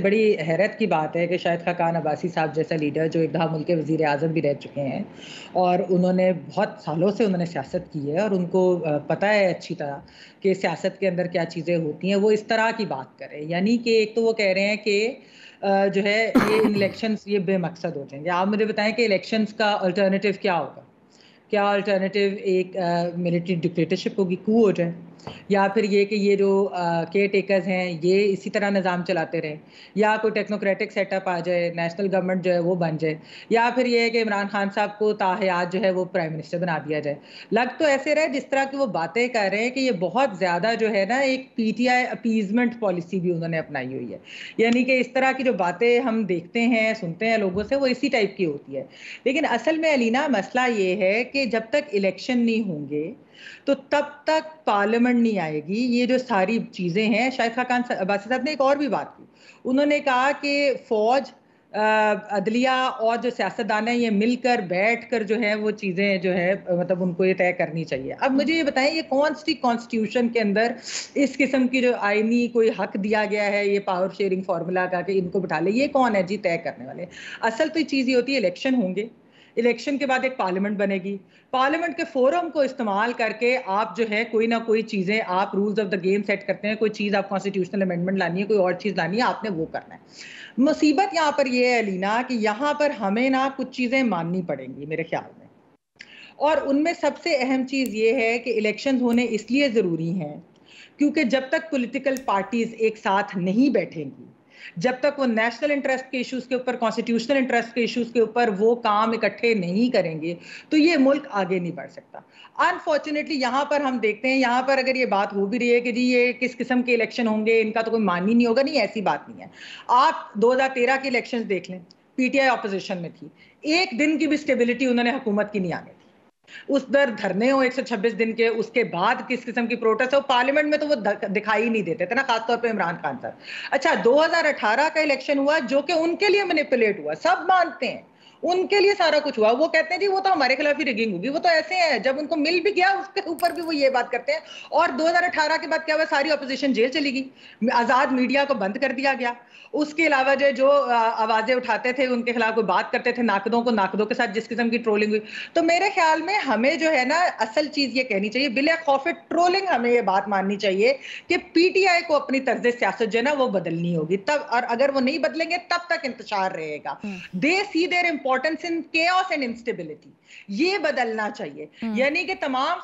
बड़ी हैरत की बात है कि शाहिद खाकान अब्बासी साहब जैसा लीडर जो एक दफ़ा मुल्क के वज़ीर आज़म भी रह चुके हैं और उन्होंने बहुत सालों से उन्होंने सियासत की है और उनको पता है अच्छी तरह कि सियासत के अंदर क्या चीज़ें होती हैं, वो इस तरह की बात करें। यानी कि एक तो वो कह रहे हैं कि जो है ये इन इलेक्शंस ये बेमकसद हो जाएँगे। आप मुझे बताएँ कि इलेक्शंस का अल्टरनेटिव क्या होगा? क्या अल्टरनेटिव एक मिलिट्री डिक्टेटरशिप होगी, कू हो जाए, या फिर ये कि ये जो केयर टेकर्स हैं ये इसी तरह निज़ाम चलाते रहें, या कोई टेक्नोक्रेटिक सेटअप आ जाए, नेशनल गवर्नमेंट जो है वो बन जाए, या फिर ये है कि इमरान खान साहब को ताहयात जो है वो प्राइम मिनिस्टर बना दिया जाए। लग तो ऐसे रहा है जिस तरह की वो बातें कर रहे हैं कि ये बहुत ज़्यादा जो है ना एक पीटीआई अपीज़मेंट पॉलिसी भी उन्होंने अपनाई हुई है। यानी कि इस तरह की जो बातें हम देखते हैं, सुनते हैं लोगों से, वो इसी टाइप की होती है। लेकिन असल में अलीना मसला ये है कि जब तक इलेक्शन नहीं होंगे तो तब तक पार्लियामेंट नहीं आएगी। ये जो सारी चीज़ें हैं, शाहिद खाकान अब्बासी साहब ने एक और भी बात की। उन्होंने कहा कि फ़ौज, अदलिया और जो सियासतदान हैं ये मिलकर बैठकर जो है वो चीज़ें जो है मतलब उनको ये तय करनी चाहिए। अब मुझे ये बताएं, ये कौन सी कॉन्स्टिट्यूशन के अंदर इस किस्म की जो आईनी कोई हक दिया गया है ये पावर शेयरिंग फार्मूला का कि इनको बिठा ले? ये कौन है जी तय करने वाले? असल तो ये चीज़ ये होती है, इलेक्शन होंगे, इलेक्शन के बाद एक पार्लियामेंट बनेगी, पार्लियामेंट के फोरम को इस्तेमाल करके आप जो है कोई ना कोई चीज़ें, आप rules of the game set करते हैं, कोई चीज़ आप कॉन्स्टिट्यूशनल अमेंडमेंट लानी है, कोई और चीज़ लानी है, आपने वो करना है। मुसीबत यहाँ पर ये है अलीना कि यहाँ पर हमें ना कुछ चीज़ें माननी पड़ेंगी मेरे ख्याल में, और उनमें सबसे अहम चीज़ ये है कि इलेक्शन होने इसलिए ज़रूरी हैं क्योंकि जब तक पॉलिटिकल पार्टीज एक साथ नहीं बैठेंगी, जब तक वो नेशनल इंटरेस्ट के इश्यूज के ऊपर, कॉन्स्टिट्यूशनल इंटरेस्ट के इश्यूज के ऊपर वो काम इकट्ठे नहीं करेंगे, तो ये मुल्क आगे नहीं बढ़ सकता। अनफॉर्चुनेटली यहाँ पर हम देखते हैं, यहाँ पर अगर ये बात हो भी रही है कि जी ये किस किस्म के इलेक्शन होंगे, इनका तो कोई मान ही नहीं होगा, नहीं, ऐसी बात नहीं है। आप 2013 के इलेक्शन देख लें, पीटीआई ऑपोजिशन में थी, एक दिन की भी स्टेबिलिटी उन्होंने हुकूमत की नहीं आने दी। उस दर धरने हो 126 दिन के, उसके बाद किस किस्म की प्रोटेस्ट हो, पार्लियामेंट में तो वो दिखाई नहीं देते थे ना, खासतौर पे इमरान खान साहब। अच्छा, 2018 का इलेक्शन हुआ जो कि उनके लिए मैनिपुलेट हुआ, सब मानते हैं, उनके लिए सारा कुछ हुआ। वो कहते हैं जी वो तो हमारे खिलाफ ही रिगिंग होगी, वो तो ऐसे हैं, जब उनको मिल भी गया उसके ऊपर भी वो ये बात करते हैं। और 2018 के बाद क्या हुआ, सारी अपोजिशन जेल चली गई, आजाद मीडिया को बंद कर दिया गया। उसके अलावा जो आवाजें उठाते थे, उनके खिलाफ कोई बात करते थे, नाकदों को नाकदों के साथ जिस किस्म की ट्रोलिंग हुई। तो मेरे ख्याल में हमें जो है ना असल चीज ये कहनी चाहिए, बिला खौफ ट्रोलिंग हमें ये बात माननी चाहिए कि पीटीआई को अपनी तर्ज सियासत जो है ना वो बदलनी होगी तब, और अगर वो नहीं बदलेंगे तब तक इंतजार रहेगा। They see their importance in chaos and instability, ये बदलना चाहिए। यानी कि तमाम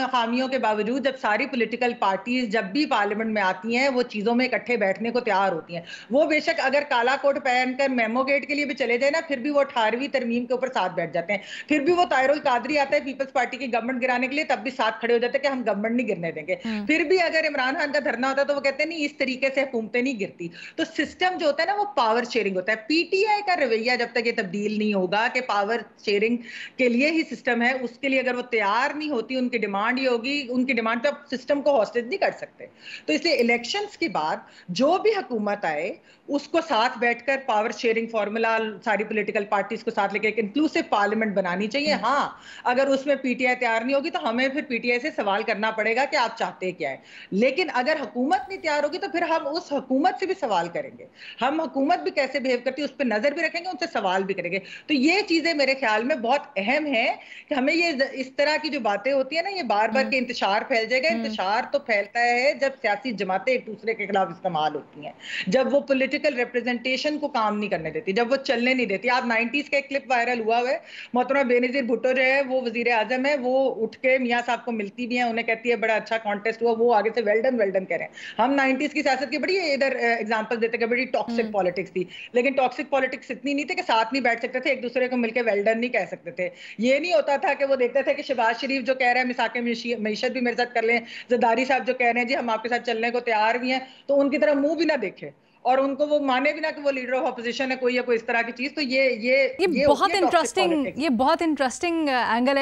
खामियों के बावजूद जब सारी पॉलिटिकल पार्टीज जब भी पार्लियामेंट में आती हैं, वो चीजों में इकट्ठे बैठने को तैयार होती हैं। वो बेशक अगर काला कोट पहनकर मेमो गेट के लिए भी चले जाए ना, फिर भी वो 18वीं तरमीम के ऊपर साथ बैठ जाते हैं। फिर भी वो तायरुल कादरी आता है पीपल्स पार्टी की गवर्नमेंट गिराने के लिए, तब भी साथ खड़े हो जाते हैं कि हम गवर्नमेंट नहीं गिरने देंगे। फिर भी अगर इमरान खान का धरना होता है तो वो कहते हैं नहीं, इस तरीके से हुकूमतें नहीं गिरती। तो सिस्टम जो होता है ना वो पावर शेयरिंग होता है। पीटीआई का रवैया जब तक ये तब्दील नहीं होगा कि पावर शेयरिंग के लिए ही सिस्टम है, उसके लिए अगर वो तैयार नहीं होती, उनकी डिमांड ये होगी, उनकी डिमांड पे आप सिस्टम को हॉस्टेज नहीं कर सकते। तो इसलिए इलेक्शंस के बाद जो भी हुकूमत आए उसको साथ बैठकर पावर शेयरिंग फार्मूला सारी पॉलिटिकल पार्टीज को साथ लेकर एक इंक्लूसिव पार्लियामेंट बनानी चाहिए। हाँ, अगर उसमें पीटीआई तैयार नहीं होगी तो हमें फिर पीटीआई से सवाल करना पड़ेगा कि आप चाहते क्या है। लेकिन अगर हुकूमत नहीं तैयार होगी तो फिर हम उस हुकूमत से भी सवाल करेंगे, हम हुकूमत भी कैसे बिहेव करती है उस पर नजर भी रखेंगे, उनसे सवाल भी करेंगे। तो ये चीजें मेरे ख्याल में बहुत अहम है कि हमें ये इस तरह की जो बातें होती है ना, ये बार बार के इंतशार फैल जाएगा। इंतशार तो फैलता है जब सियासी जमातें एक दूसरे के खिलाफ इस्तेमाल होती हैं, जब वो पॉलिटिकल रिप्रेजेंटेशन को काम नहीं करने देती, जब वो चलने नहीं देती। आप 90s का एक क्लिप वायरल हुआ है, मोहतरमा बेनजीर भुट्टो जो है वो वजीर आजम है, वो उठ के मियाँ साहब को मिलती भी है, उन्हें कहती है बड़ा अच्छा कॉन्टेस्ट हुआ, वो आगे से वेल्डन वेल्डन कह रहे हैं। हम 90s की सियासत की बड़ी इधर एग्जाम्पल देते कि बड़ी टॉक्सिक पॉलिटिक्स थी, लेकिन टॉक्सिक पॉलिटिक्स इतनी नहीं थी कि साथ नहीं बैठ सकते थे, एक दूसरे को मिलकर वेल्डन नहीं कह सकते थे। ये नहीं होता था कि वो देखते थे कि शहबाज शरीफ जो कह रहे हैं मिसाके मीशत भी मेरे साथ कर लें, जरदारी साहब जो कह रहे हैं जी हम आपके साथ चलने को तैयार भी हैं, तो उनकी तरफ मुंह भी ना देखे और उनको वो माने भी ना कि वो लीडर ऑफ अपोजिशन है कोई या कोई इस तरह की चीज। तो ये बहुत इंटरेस्टिंग एंगल है।